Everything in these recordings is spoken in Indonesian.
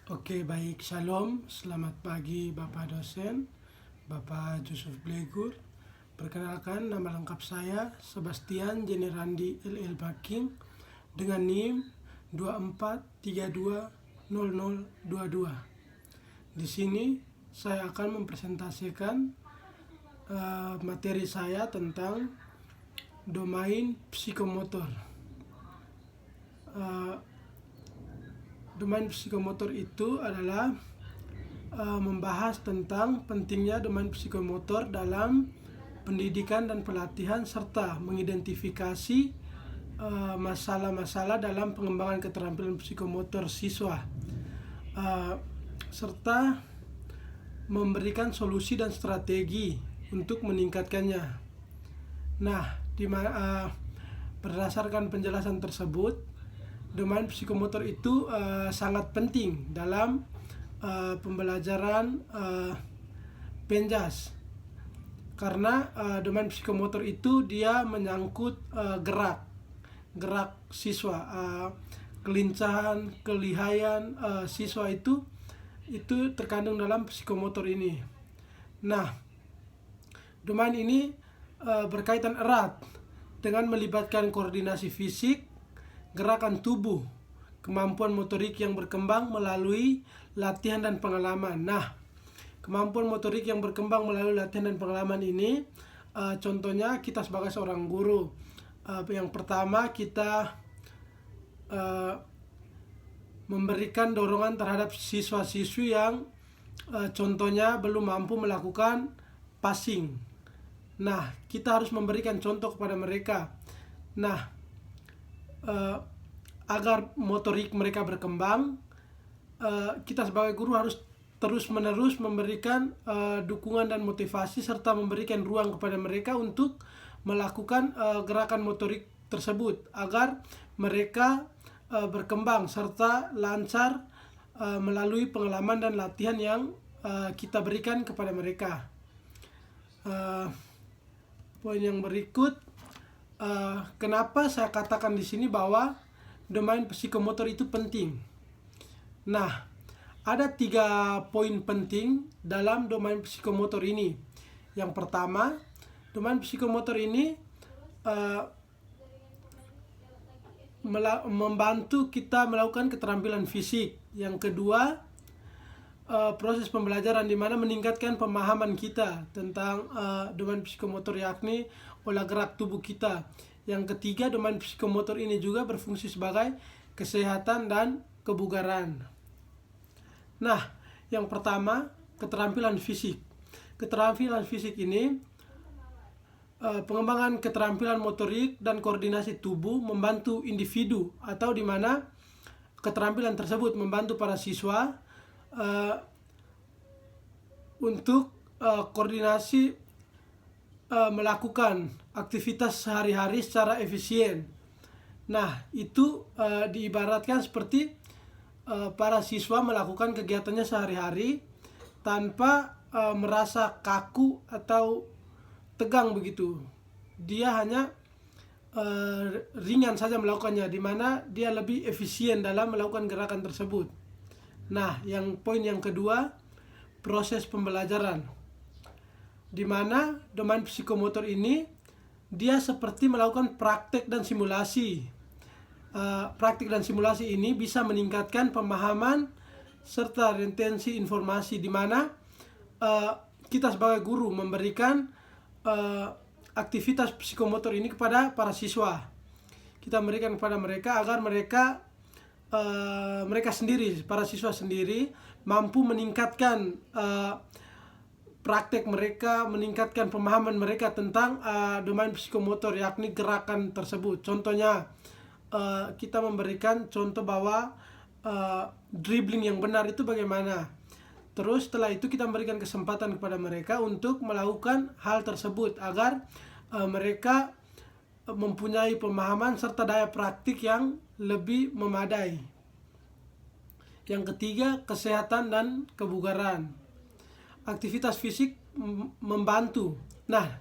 Oke, baik. Shalom. Selamat pagi Bapak dosen, Bapak Yusuf Blegur. Perkenalkan, nama lengkap saya Sebastian Jenerandi LL Baking dengan NIM 24320022. Di sini saya akan mempresentasikan materi saya tentang domain psikomotor. Domain psikomotor itu adalah membahas tentang pentingnya domain psikomotor dalam pendidikan dan pelatihan serta mengidentifikasi masalah-masalah dalam pengembangan keterampilan psikomotor siswa serta memberikan solusi dan strategi untuk meningkatkannya. Nah, berdasarkan penjelasan tersebut, domain psikomotor itu sangat penting dalam pembelajaran penjas, karena domain psikomotor itu dia menyangkut gerak siswa, kelincahan, kelihayan siswa itu terkandung dalam psikomotor ini. Nah, domain ini berkaitan erat dengan melibatkan koordinasi fisik, gerakan tubuh, kemampuan motorik yang berkembang melalui latihan dan pengalaman. Nah, kemampuan motorik yang berkembang melalui latihan dan pengalaman ini, contohnya kita sebagai seorang guru, yang pertama kita memberikan dorongan terhadap siswa-siswi yang contohnya belum mampu melakukan passing. Nah, kita harus memberikan contoh kepada mereka. Nah, agar motorik mereka berkembang, kita sebagai guru harus terus-menerus memberikan dukungan dan motivasi serta memberikan ruang kepada mereka untuk melakukan gerakan motorik tersebut agar mereka berkembang serta lancar melalui pengalaman dan latihan yang kita berikan kepada mereka. Poin yang berikut, kenapa saya katakan di sini bahwa domain psikomotor itu penting. Nah, ada 3 poin penting dalam domain psikomotor ini. Yang pertama, domain psikomotor ini membantu kita melakukan keterampilan fisik. Yang kedua, proses pembelajaran di mana meningkatkan pemahaman kita tentang domain psikomotor, yakni olah gerak tubuh kita. Yang ketiga, domain psikomotor ini juga berfungsi sebagai kesehatan dan kebugaran. Nah, yang pertama, keterampilan fisik. Keterampilan fisik ini pengembangan keterampilan motorik dan koordinasi tubuh membantu individu, atau di mana keterampilan tersebut membantu para siswa untuk koordinasi melakukan aktivitas sehari-hari secara efisien. Nah, itu diibaratkan seperti para siswa melakukan kegiatannya sehari-hari tanpa merasa kaku atau tegang begitu. Dia hanya ringan saja melakukannya, di mana dia lebih efisien dalam melakukan gerakan tersebut. Nah, poin yang kedua, proses pembelajaran, di mana domain psikomotor ini dia seperti melakukan praktek dan simulasi. Praktik dan simulasi ini bisa meningkatkan pemahaman serta retensi informasi, di mana kita sebagai guru memberikan aktivitas psikomotor ini kepada para siswa. Kita memberikan kepada mereka agar mereka sendiri, para siswa sendiri, mampu meningkatkan praktek mereka, meningkatkan pemahaman mereka tentang domain psikomotor, yakni gerakan tersebut. Contohnya, kita memberikan contoh bahwa dribbling yang benar itu bagaimana. Terus setelah itu kita memberikan kesempatan kepada mereka untuk melakukan hal tersebut agar mereka mempunyai pemahaman serta daya praktik yang lebih memadai. Yang ketiga, kesehatan dan kebugaran. Aktivitas fisik membantu. Nah,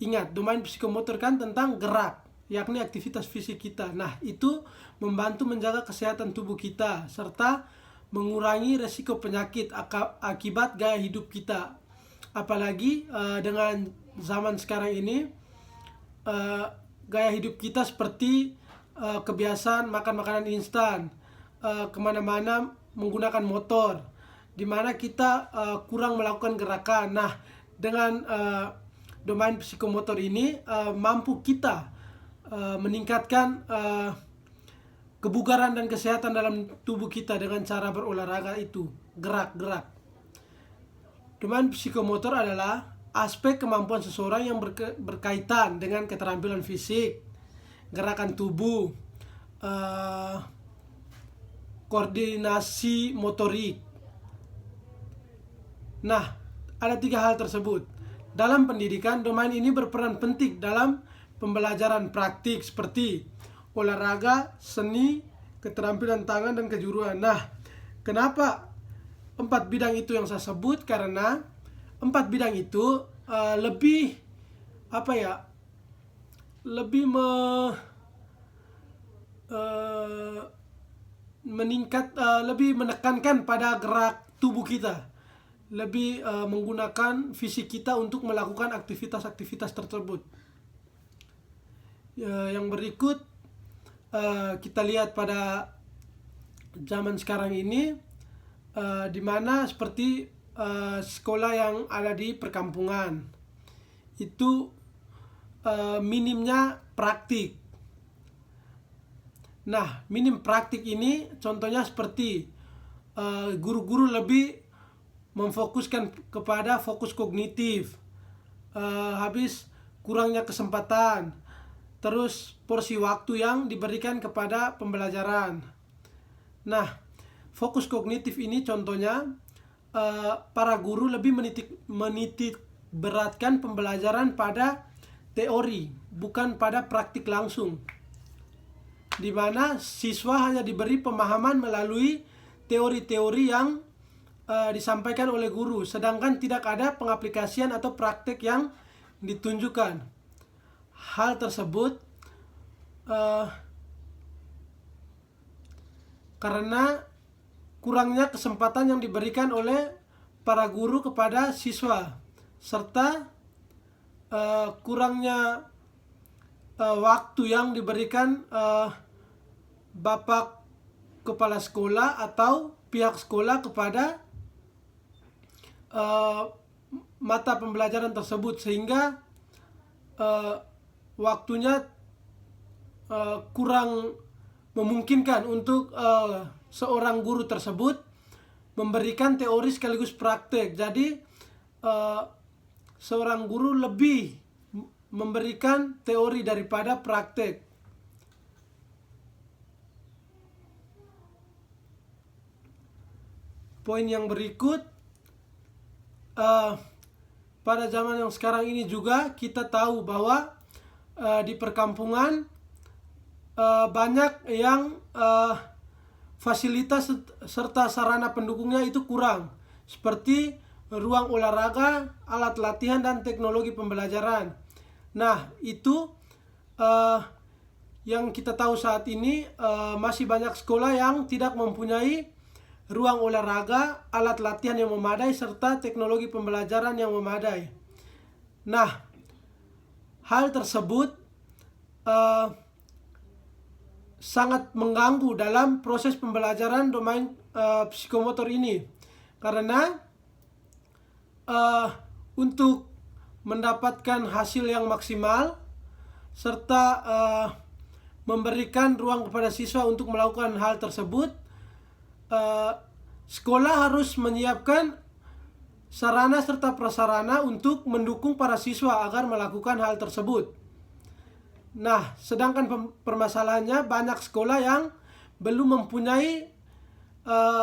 ingat, domain psikomotor kan tentang gerak, yakni aktivitas fisik kita. Nah, itu membantu menjaga kesehatan tubuh kita serta mengurangi resiko penyakit akibat gaya hidup kita. Apalagi dengan zaman sekarang ini, gaya hidup kita seperti kebiasaan makan makanan instan, kemana-mana menggunakan motor, dimana kita kurang melakukan gerakan. Nah, dengan domain psikomotor ini mampu kita meningkatkan kebugaran dan kesehatan dalam tubuh kita dengan cara berolahraga itu, gerak-gerak. Domain psikomotor adalah aspek kemampuan seseorang yang berkaitan dengan keterampilan fisik, gerakan tubuh, koordinasi motorik. Nah, ada 3 hal tersebut. Dalam pendidikan, domain ini berperan penting dalam pembelajaran praktik seperti olahraga, seni, keterampilan tangan, dan kejuruan. Nah, kenapa 4 bidang itu yang saya sebut? Karena 4 bidang itu lebih lebih menekankan pada gerak tubuh kita, lebih menggunakan fisik kita untuk melakukan aktivitas-aktivitas tersebut. Yang berikut kita lihat pada zaman sekarang ini, di mana seperti sekolah yang ada di perkampungan itu minimnya praktik. Nah, minim praktik ini contohnya seperti guru-guru lebih memfokuskan kepada fokus kognitif, habis kurangnya kesempatan, terus porsi waktu yang diberikan kepada pembelajaran. Nah, fokus kognitif ini contohnya para guru lebih menitik beratkan pembelajaran pada teori, bukan pada praktik langsung, di mana siswa hanya diberi pemahaman melalui teori-teori yang disampaikan oleh guru, sedangkan tidak ada pengaplikasian atau praktek yang ditunjukkan. Hal tersebut karena kurangnya kesempatan yang diberikan oleh para guru kepada siswa, serta kurangnya waktu yang diberikan bapak kepala sekolah atau pihak sekolah kepada mata pembelajaran tersebut, sehingga waktunya kurang memungkinkan untuk seorang guru tersebut memberikan teori sekaligus praktek. Jadi seorang guru lebih memberikan teori daripada praktek. Poin yang berikut, pada zaman yang sekarang ini juga kita tahu bahwa di perkampungan banyak yang fasilitas serta sarana pendukungnya itu kurang, seperti ruang olahraga, alat latihan, dan teknologi pembelajaran. Nah, itu yang kita tahu saat ini masih banyak sekolah yang tidak mempunyai ruang olahraga, alat latihan yang memadai, serta teknologi pembelajaran yang memadai. Nah, hal tersebut sangat mengganggu dalam proses pembelajaran domain psikomotor ini, karena untuk mendapatkan hasil yang maksimal serta memberikan ruang kepada siswa untuk melakukan hal tersebut, sekolah harus menyiapkan sarana serta prasarana untuk mendukung para siswa agar melakukan hal tersebut. Nah, sedangkan permasalahannya banyak sekolah yang belum mempunyai 3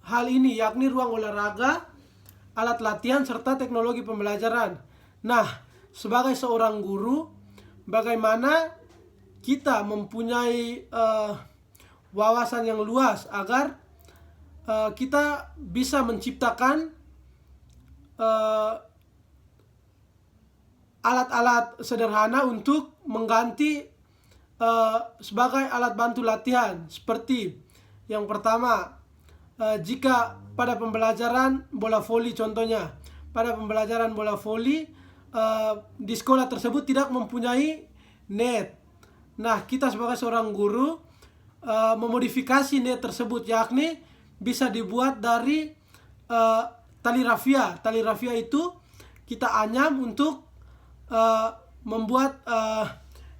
hal ini, yakni ruang olahraga, alat latihan, serta teknologi pembelajaran. Nah, sebagai seorang guru, bagaimana kita mempunyai wawasan yang luas agar kita bisa menciptakan alat-alat sederhana untuk mengganti sebagai alat bantu latihan. Seperti yang pertama, jika pada pembelajaran bola voli contohnya, pada pembelajaran bola voli di sekolah tersebut tidak mempunyai net. Nah, kita sebagai seorang guru memodifikasi net tersebut, yakni bisa dibuat dari tali rafia. Tali rafia itu kita anyam untuk membuat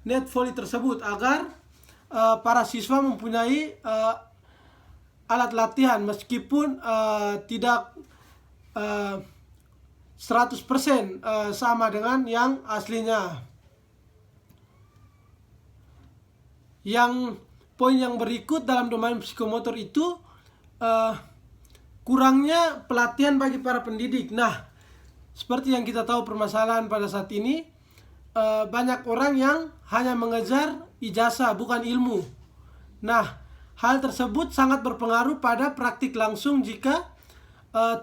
net voli tersebut agar para siswa mempunyai alat latihan meskipun tidak 100% sama dengan yang aslinya. Yang poin yang berikut dalam domain psikomotor itu kurangnya pelatihan bagi para pendidik. Nah, seperti yang kita tahu permasalahan pada saat ini, banyak orang yang hanya mengejar ijazah bukan ilmu. Nah, hal tersebut sangat berpengaruh pada praktik langsung jika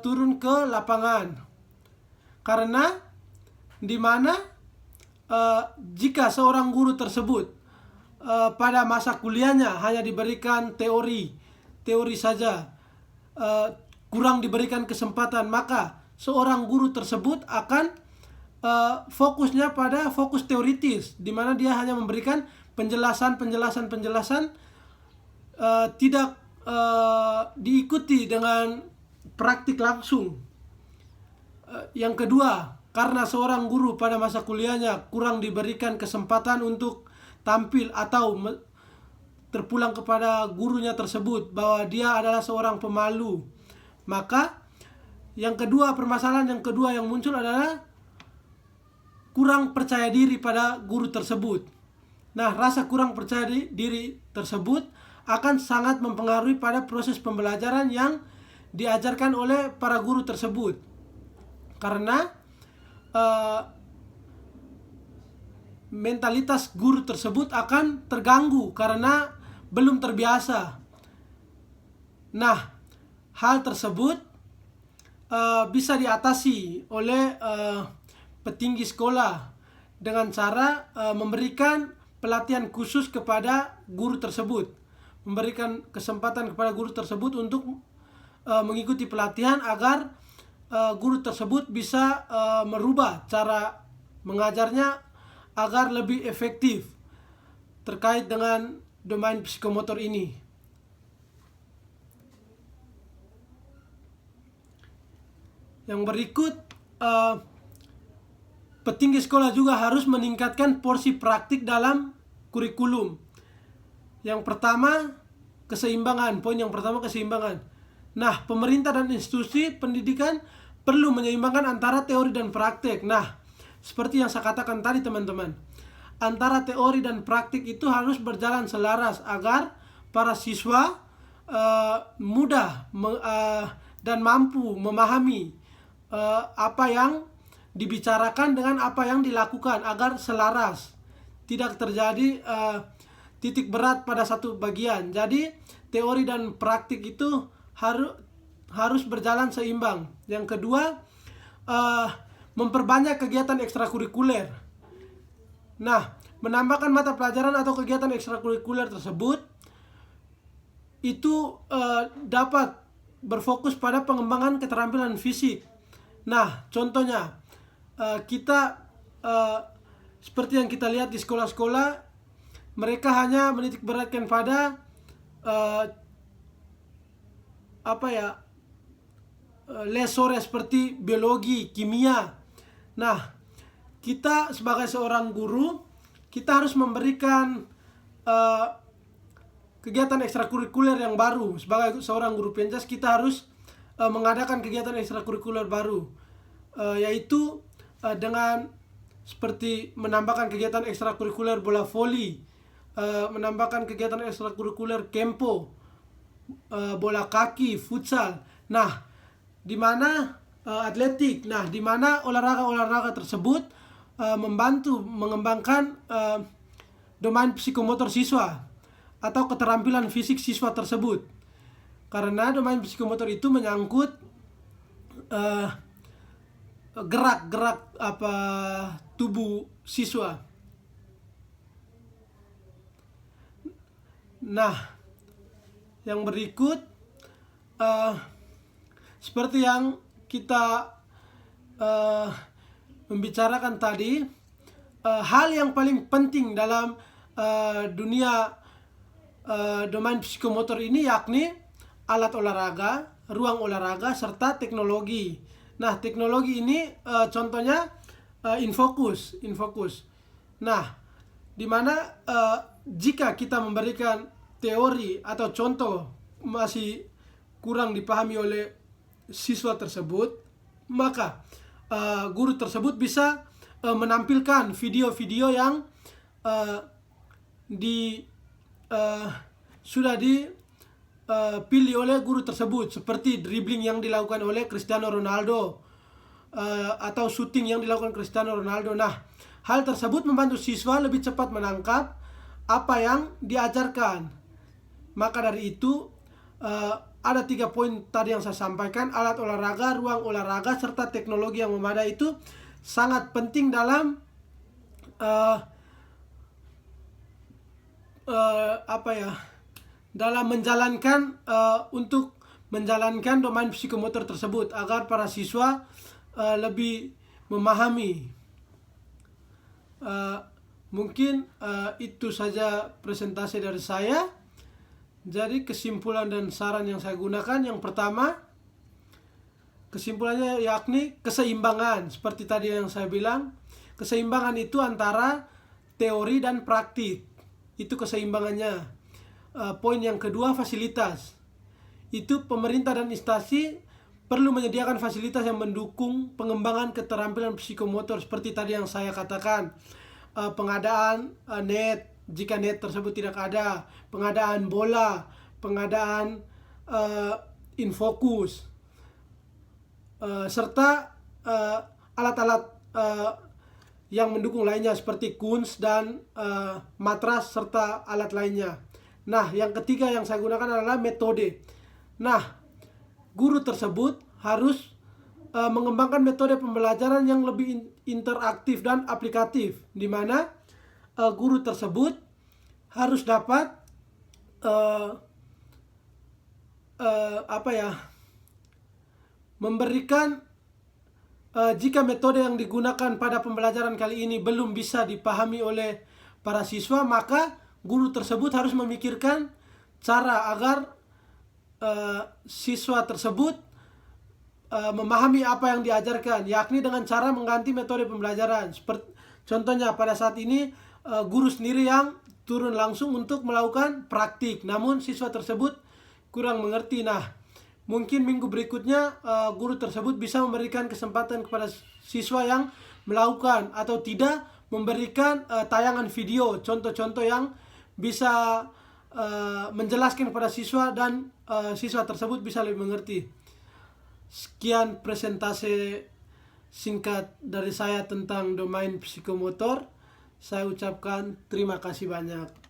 turun ke lapangan. Karena dimana jika seorang guru tersebut pada masa kuliahnya hanya diberikan teori saja, kurang diberikan kesempatan, maka seorang guru tersebut akan fokusnya pada fokus teoritis, di mana dia hanya memberikan penjelasan, tidak diikuti dengan praktik langsung. Yang kedua, karena seorang guru pada masa kuliahnya kurang diberikan kesempatan untuk tampil atau terpulang kepada gurunya tersebut bahwa dia adalah seorang pemalu, maka permasalahan yang kedua yang muncul adalah kurang percaya diri pada guru tersebut. Nah, rasa kurang percaya diri tersebut akan sangat mempengaruhi pada proses pembelajaran yang diajarkan oleh para guru tersebut. Karena mentalitas guru tersebut akan terganggu karena belum terbiasa. Nah, hal tersebut bisa diatasi oleh petinggi sekolah dengan cara memberikan pelatihan khusus kepada guru tersebut, memberikan kesempatan kepada guru tersebut untuk mengikuti pelatihan agar guru tersebut bisa merubah cara mengajarnya agar lebih efektif terkait dengan domain psikomotor ini. Yang berikut, petinggi sekolah juga harus meningkatkan porsi praktik dalam kurikulum. Yang pertama, keseimbangan. Poin yang pertama, keseimbangan. Nah, pemerintah dan institusi pendidikan perlu menyeimbangkan antara teori dan praktik. Nah, seperti yang saya katakan tadi teman-teman, antara teori dan praktik itu harus berjalan selaras agar para siswa mudah dan mampu memahami apa yang dibicarakan dengan apa yang dilakukan agar selaras, tidak terjadi titik berat pada satu bagian. Jadi teori dan praktik itu harus berjalan seimbang. Yang kedua, memperbanyak kegiatan ekstrakurikuler. Nah, menambahkan mata pelajaran atau kegiatan ekstrakurikuler tersebut itu dapat berfokus pada pengembangan keterampilan fisik. Nah, contohnya kita seperti yang kita lihat di sekolah-sekolah, mereka hanya menitik beratkan pada les sore seperti biologi, kimia. Nah, kita sebagai seorang guru, kita harus memberikan kegiatan ekstrakurikuler yang baru. Sebagai seorang guru penjas, kita harus mengadakan kegiatan ekstrakurikuler baru, yaitu dengan seperti menambahkan kegiatan ekstrakurikuler bola voli, menambahkan kegiatan ekstrakurikuler kempo, bola kaki, futsal. Nah, di mana atletik. Nah, di mana olahraga-olahraga tersebut membantu mengembangkan domain psikomotor siswa atau keterampilan fisik siswa tersebut. Karena domain psikomotor itu menyangkut gerak-gerak tubuh siswa. Nah, yang berikut seperti yang kita membicarakan tadi, hal yang paling penting dalam dunia domain psikomotor ini yakni alat olahraga, ruang olahraga, serta teknologi. Nah, teknologi ini contohnya Infocus. Nah, di mana jika kita memberikan teori atau contoh masih kurang dipahami oleh siswa tersebut, maka guru tersebut bisa menampilkan video-video yang sudah dipilih oleh guru tersebut, seperti dribbling yang dilakukan oleh Cristiano Ronaldo atau shooting yang dilakukan Cristiano Ronaldo. Nah, hal tersebut membantu siswa lebih cepat menangkap apa yang diajarkan. Maka dari itu ada 3 poin tadi yang saya sampaikan: alat olahraga, ruang olahraga, serta teknologi yang memadai itu sangat penting dalam dalam menjalankan untuk menjalankan domain psikomotor tersebut, agar para siswa lebih memahami. Mungkin itu saja presentasi dari saya. Jadi kesimpulan dan saran yang saya gunakan, yang pertama, kesimpulannya yakni keseimbangan. Seperti tadi yang saya bilang, keseimbangan itu antara teori dan praktik, itu keseimbangannya. Poin yang kedua, fasilitas. Itu pemerintah dan instansi perlu menyediakan fasilitas yang mendukung pengembangan keterampilan psikomotor, seperti tadi yang saya katakan, pengadaan net jika net tersebut tidak ada, pengadaan bola, pengadaan Infocus, serta alat-alat yang mendukung lainnya seperti kunz dan matras serta alat lainnya. Nah, yang ketiga yang saya gunakan adalah metode. Nah, guru tersebut harus mengembangkan metode pembelajaran yang lebih interaktif dan aplikatif, di mana guru tersebut harus dapat memberikan, jika metode yang digunakan pada pembelajaran kali ini belum bisa dipahami oleh para siswa, maka guru tersebut harus memikirkan cara agar siswa tersebut memahami apa yang diajarkan, yakni dengan cara mengganti metode pembelajaran. Contohnya pada saat ini guru sendiri yang turun langsung untuk melakukan praktik, namun siswa tersebut kurang mengerti. Nah, mungkin minggu berikutnya guru tersebut bisa memberikan kesempatan kepada siswa yang melakukan, atau tidak memberikan tayangan video, contoh-contoh yang bisa menjelaskan kepada siswa, dan siswa tersebut bisa lebih mengerti. Sekian presentasi singkat dari saya tentang domain psikomotor. Saya ucapkan terima kasih banyak.